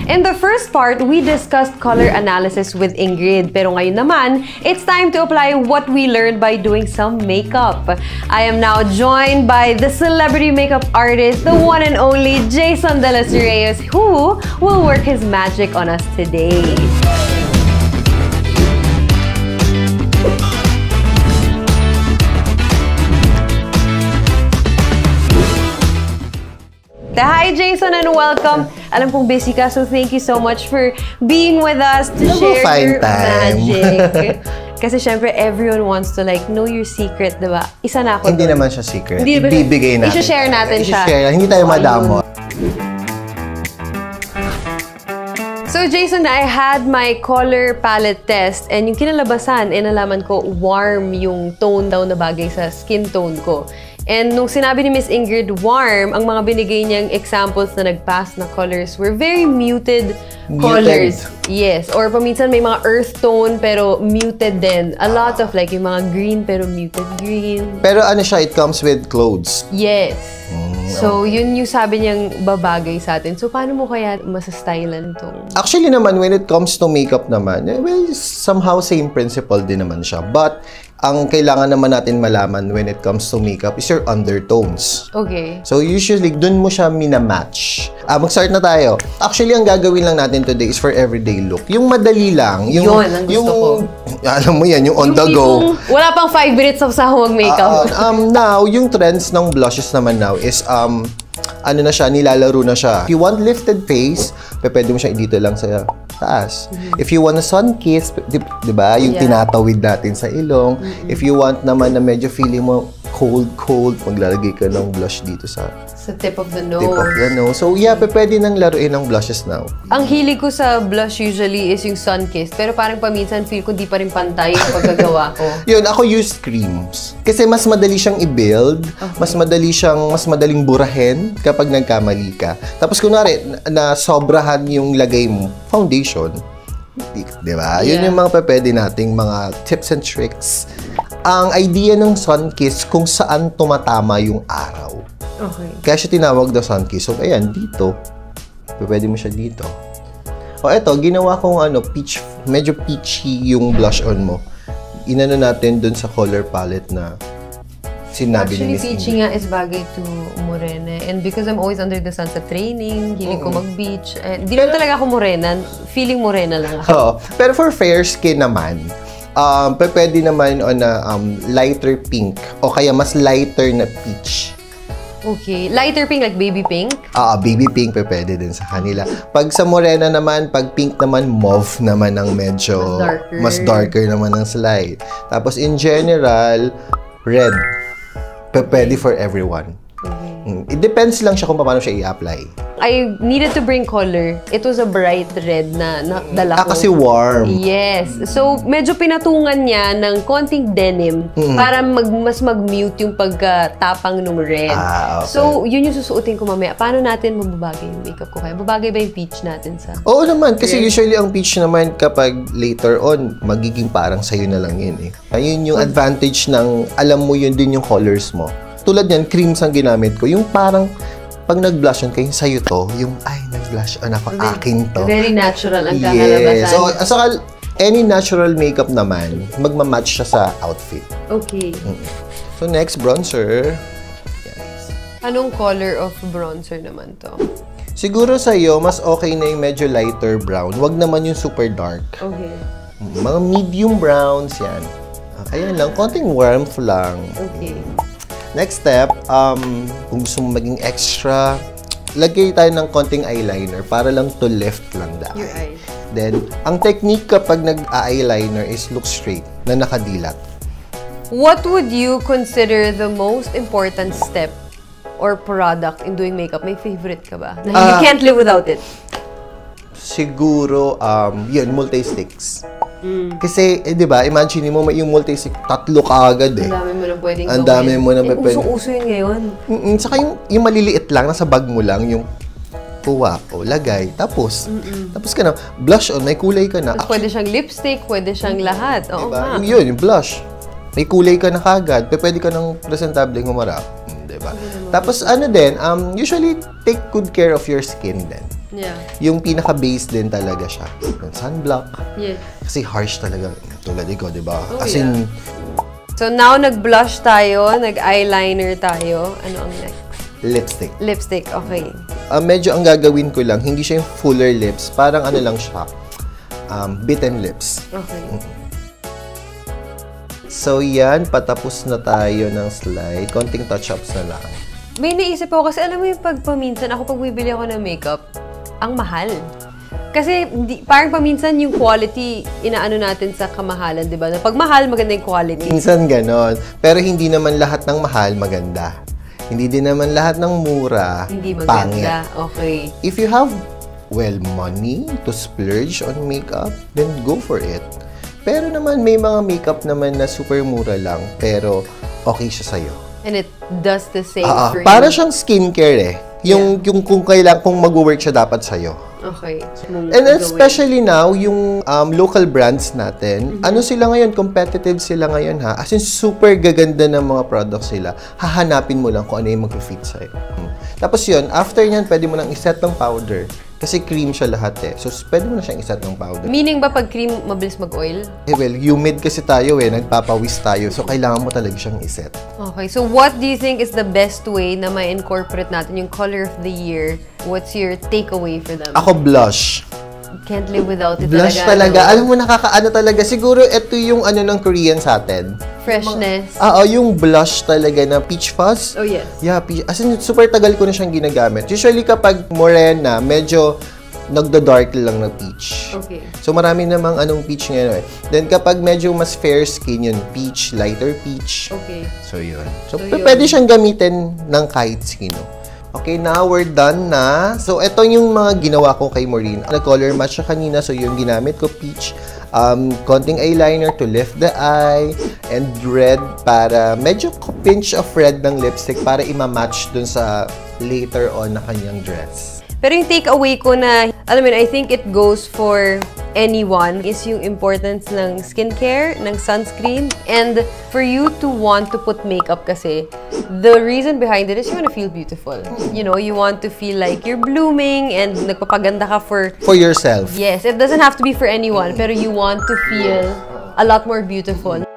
In the first part, we discussed color analysis with Ingrid. Pero ngayon naman, it's time to apply what we learned by doing some makeup. I am now joined by the celebrity makeup artist, the one and only Jason De Los Reyes, who will work his magic on us today. Hi, Jason, and welcome. Alam kong busy ka, so thank you so much for being with us to share your magic. Kasi syempre, everyone wants to know your secret, diba? Isa na ako. Hindi naman siya secret. Ibibigay natin. I-share natin siya. Hindi tayo madamo. So, Jason, I had my color palette test and yung kinalabasan, nalaman ko warm yung tone daw na bagay sa skin tone ko. And nung sinabi ni Miss Ingrid warm, ang mga binigay niyang examples na nag-pass na colors were very muted colors. Yes. Or paminsan may mga earth tone pero muted din. A lot of yung mga green pero muted green. Pero ano siya, it comes with clothes. Yes. So, yun yung sabi niyang babagay sa atin. So, paano mo kaya masastylan itong? Actually naman, when it comes to makeup naman, well, somehow same principle din naman siya. But, ang kailangan naman natin malaman when it comes to makeup is your undertones. Okay. So, usually, dun mo siya minamatch. Mag-start na tayo. Actually, ang gagawin lang natin today is for everyday look. Yung madali lang. Yun, ang gusto ko. Alam mo yan, yung on the go. Wala pang 5 minutes of sahog makeup. Now, yung trends ng blushes naman now is, ano na siya, nilalaro na siya. If you want lifted face, pwede mo siya dito lang sa taas. If you want a sun kiss, di ba? Yung tinatawid natin sa ilong. If you want naman na medyo feeling mo cold, maglalagay ka ng blush dito sa tip of the nose. Tip of the nose. So, yeah, pwede nang laruin ng blushes now. Ang hilig ko sa blush usually is yung sun kiss. Pero parang paminsan feel ko di pa rin pantay yung paggagawa ko. Yun, ako use creams. Kasi mas madali siyang i-build. Okay. Mas madaling burahin kapag nagkamali ka. Tapos kunwari, na sobrahan yung lagay mo, foundation. Di ba? Yun yung mga pwede nating mga tips and tricks. Ang idea ng sun kiss kung saan tumatama yung araw. Okay. Kaya siya tinawag na sun kiss. So, ayan, dito. Pwede mo siya dito. O, eto, ginawa kong medyo peachy yung blush on mo. Inano natin dun sa color palette na sinabi ni Miss Ingrid. Actually, peachy nga is bagay to morena. And because I'm always under the sun sa training, hilig ko mag-beach. Di naman talaga ako morena. Feeling morena lang ako. Oo. Pero for fair skin naman, pwede naman on a lighter pink o kaya mas lighter na peach. Okay. Lighter pink, like baby pink? Baby pink, pwede din sa kanila. Pag sa morena naman, pag pink naman, mauve naman ang medyo mas darker naman ang slide. Tapos in general, red. Pwede for everyone. It depends lang siya kung paano siya i-apply. I needed to bring color. It was a bright red na dala ko. Kasi warm. Yes. So, medyo pinatungan niya ng konting denim para mas mag-mute yung pagkatapang ng red. Okay. So, yun yung susuotin ko mamaya. Paano natin mababagay yung makeup ko kaya? Babagay ba yung peach natin sa... Oo naman. Kasi usually ang peach naman kapag later on, magiging parang sa'yo na lang yun eh. Ayun yung advantage ng alam mo yun din yung colors mo. Tulad yan, creams ang ginamit ko. Yung parang, pag nag-blush on kayo, sa'yo to, yung, nag-blush on ako, akin to. Very natural ang kakalabasan. So, saka, any natural makeup naman, magmamatch siya sa outfit. Okay. So, next, bronzer. Yes. Anong color of bronzer naman to? Siguro sa'yo, mas okay na yung medyo lighter brown. Wag naman yung super dark. Okay. Mga medium browns, yan. Ayan lang, konting warmth lang. Okay. Next step, kung gusto mo maging extra, lagay tayo ng konting eyeliner para lang to lift lang the Your eye. eyes. Then, ang technique kapag nag-eyeliner is look straight, na nakadilat. What would you consider the most important step or product in doing makeup? May favorite ka ba? Na you can't live without it? Siguro, yun, multi-sticks. Kasi, di ba, imagine mo, yung multi-stick, 3 ka agad eh. Ang dami mo na pwedeng gawin. Ang dami mo na pwedeng. Usong-uso yun ngayon. Saka yung maliliit lang, nasa bag mo lang, yung kuha o lagay. Tapos ka na, blush on, may kulay ka na. Pwede siyang lipstick, pwede siyang lahat. Oo diba? nga. Yung blush. May kulay ka na kagad. Pwede ka ng presentable humarap. Diba? Tapos ano din, usually take good care of your skin din. Yeah. Yung pinaka-base din talaga siya. Yung sunblock. Yes. Kasi harsh talaga. Tulad ikaw, di ba? Oh, As in, So now, nag-blush tayo, nag-eyeliner tayo. Ano ang next? lipstick. Lipstick, okay. Medyo ang gagawin ko lang, hindi siya yung fuller lips. Parang ano lang siya, bitten lips. Okay. So yan, patapos na tayo ng slide. Konting touch-ups na lang. May naisip ako kasi alam mo yung paminsan ako pag bibili ako ng makeup, ang mahal. Kasi parang paminsan yung quality inaano natin sa kamahalan, 'di ba? Na pag mahal, maganda yung quality. Minsan ganon. Pero hindi naman lahat ng mahal maganda. Hindi din naman lahat ng mura Hindi pangit. maganda. Okay. If you have, well, money to splurge on makeup, then go for it. Pero naman, may mga makeup naman na super mura lang, pero okay siya sa'yo. And it does the same for you. Para siyang skincare eh. Yung kung mag-work siya dapat sa'yo. Okay. And especially now, yung local brands natin, ano sila ngayon, competitive sila ngayon ha. As in, super gaganda ng mga products sila. Hahanapin mo lang kung ano yung mag-fit sa'yo. Tapos yun, after nyan, pwede mo nang iset ng powder. Kasi cream siya lahat eh. So, pwede mo na siyang iset ng powder. Meaning ba pag cream, mabilis mag-oil? Well, humid kasi tayo eh. Nagpapawis tayo. So, kailangan mo talaga siyang iset. Okay. So, what do you think is the best way na ma-incorporate natin yung color of the year? What's your takeaway for them? Ako, blush. Can't live without it Blush talaga. talaga. Alam mo, nakakaano talaga. Siguro, ito yung ano ng Korean sa atin. Freshness. Yung blush talaga na peach fuzz. Oh, yes. Yeah, peach. As in, super tagal ko na siyang ginagamit. Usually, kapag morena, medyo nagda-dark lang na peach. Okay. So, marami namang anong peach ngayon eh. Then, kapag medyo mas fair skin, yun, peach, lighter peach. Okay. So, yun. So, So, yun. pwede siyang gamitin ng kahit sino. Okay, now we're done na. So, ito yung mga ginawa ko kay Maureen. Nag-color match siya kanina, so yung ginamit ko, peach. Konting eyeliner to lift the eye, and red para medyo pinch of red ng lipstick para ima-match dun sa later on na kanyang dress. Pero yung takeaway ko na, alam mo, I think it goes for anyone is yung importance ng skincare, ng sunscreen, and for you to want to put makeup kasi, the reason behind it is you want to feel beautiful. You know, you want to feel like you're blooming and nagpapaganda ka for For yourself. Yes, it doesn't have to be for anyone, pero you want to feel a lot more beautiful.